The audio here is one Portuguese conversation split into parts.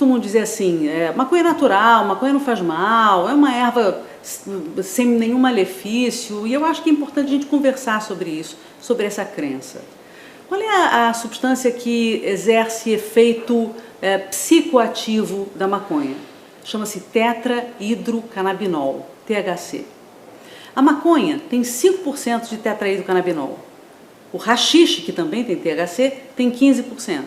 costumam dizer assim, maconha é natural, maconha não faz mal, é uma erva sem nenhum malefício, e eu acho que é importante a gente conversar sobre isso, sobre essa crença. Qual é a substância que exerce efeito psicoativo da maconha? Chama-se tetrahidrocannabinol, THC. A maconha tem 5% de tetrahidrocannabinol. O haxixe, que também tem THC, tem 15%.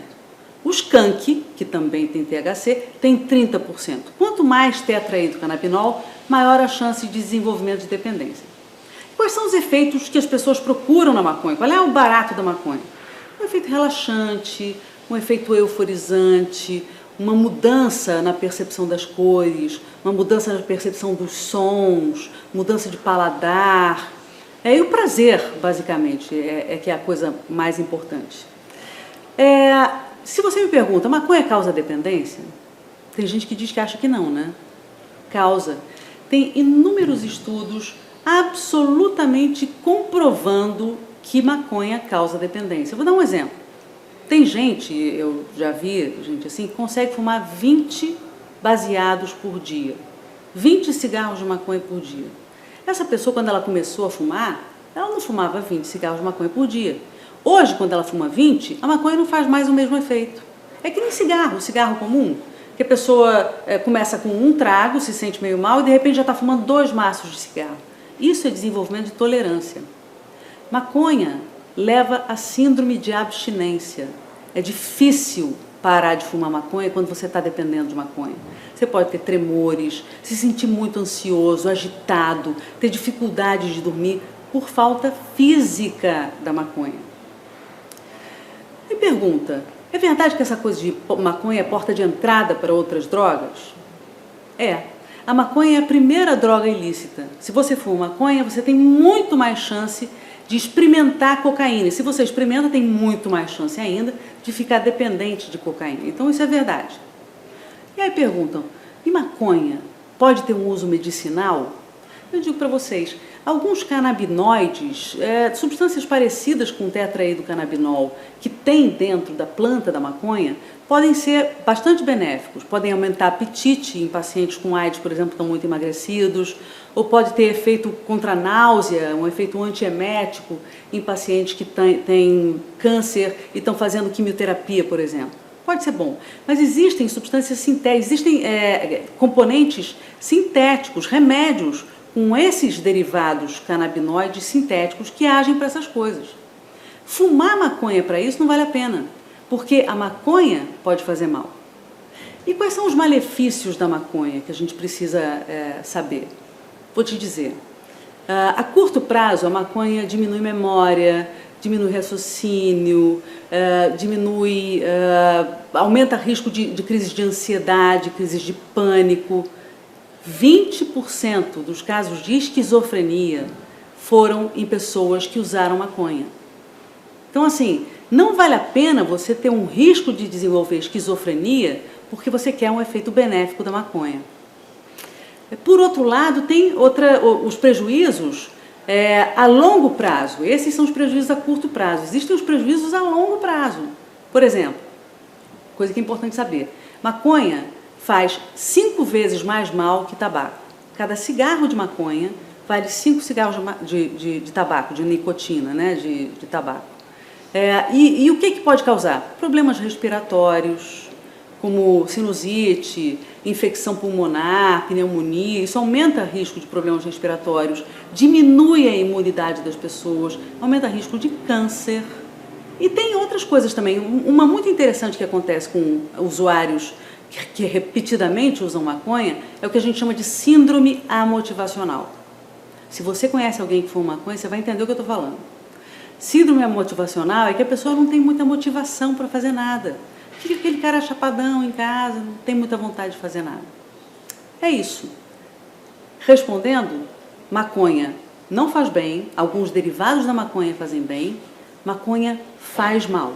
O skunk, que também tem THC, tem 30%. Quanto mais tetrahidrocannabinol, maior a chance de desenvolvimento de dependência. Quais são os efeitos que as pessoas procuram na maconha? Qual é o barato da maconha? Um efeito relaxante, um efeito euforizante, uma mudança na percepção das cores, uma mudança na percepção dos sons, mudança de paladar. E o prazer, basicamente, que é a coisa mais importante. Se você me pergunta, maconha causa dependência? Tem gente que diz que acha que não, né? Causa. Tem inúmeros estudos absolutamente comprovando que maconha causa dependência. Eu vou dar um exemplo. Tem gente, eu já vi gente assim, que consegue fumar 20 baseados por dia. 20 cigarros de maconha por dia. Essa pessoa, quando ela começou a fumar, ela não fumava 20 cigarros de maconha por dia. Hoje, quando ela fuma 20, a maconha não faz mais o mesmo efeito. É que nem cigarro comum, que a pessoa começa com um trago, se sente meio mal e de repente já está fumando 2 maços de cigarro. Isso é desenvolvimento de tolerância. Maconha leva a síndrome de abstinência. É difícil parar de fumar maconha quando você está dependendo de maconha. Você pode ter tremores, se sentir muito ansioso, agitado, ter dificuldade de dormir por falta física da maconha. Me pergunta, é verdade que essa coisa de maconha é porta de entrada para outras drogas? A maconha é a primeira droga ilícita. Se você fuma maconha, você tem muito mais chance de experimentar cocaína. E se você experimenta, tem muito mais chance ainda de ficar dependente de cocaína. Então isso é verdade. E aí perguntam, e maconha pode ter um uso medicinal? Eu digo para vocês, alguns canabinoides, substâncias parecidas com o tetrahidrocannabinol, que tem dentro da planta da maconha, podem ser bastante benéficos. Podem aumentar apetite em pacientes com AIDS, por exemplo, que estão muito emagrecidos, ou pode ter efeito contra a náusea, um efeito antiemético em pacientes que têm câncer e estão fazendo quimioterapia, por exemplo. Pode ser bom, mas existem substâncias sintéticas, existem componentes sintéticos, remédios com esses derivados canabinoides sintéticos que agem para essas coisas. Fumar maconha para isso não vale a pena, porque a maconha pode fazer mal. E quais são os malefícios da maconha que a gente precisa saber? Vou te dizer. A curto prazo, a maconha diminui memória, diminui raciocínio, aumenta o risco de crises de ansiedade, crises de pânico. 20% dos casos de esquizofrenia foram em pessoas que usaram maconha. Então, assim, não vale a pena você ter um risco de desenvolver esquizofrenia porque você quer um efeito benéfico da maconha. Por outro lado, tem os prejuízos a longo prazo. Esses são os prejuízos a curto prazo. Existem os prejuízos a longo prazo. Por exemplo, coisa que é importante saber, maconha faz 5 vezes mais mal que tabaco. Cada cigarro de maconha vale 5 cigarros de tabaco, de nicotina, né, de tabaco. E o que pode causar? Problemas respiratórios, como sinusite, infecção pulmonar, pneumonia. Isso aumenta o risco de problemas respiratórios, diminui a imunidade das pessoas, aumenta o risco de câncer. E tem outras coisas também. Uma muito interessante que acontece com usuários que repetidamente usam maconha é o que a gente chama de síndrome amotivacional. Se você conhece alguém que fuma maconha, você vai entender o que eu estou falando. Síndrome amotivacional é que a pessoa não tem muita motivação para fazer nada. Fica aquele cara chapadão em casa, não tem muita vontade de fazer nada. É isso. Respondendo, maconha não faz bem, alguns derivados da maconha fazem bem, maconha faz mal.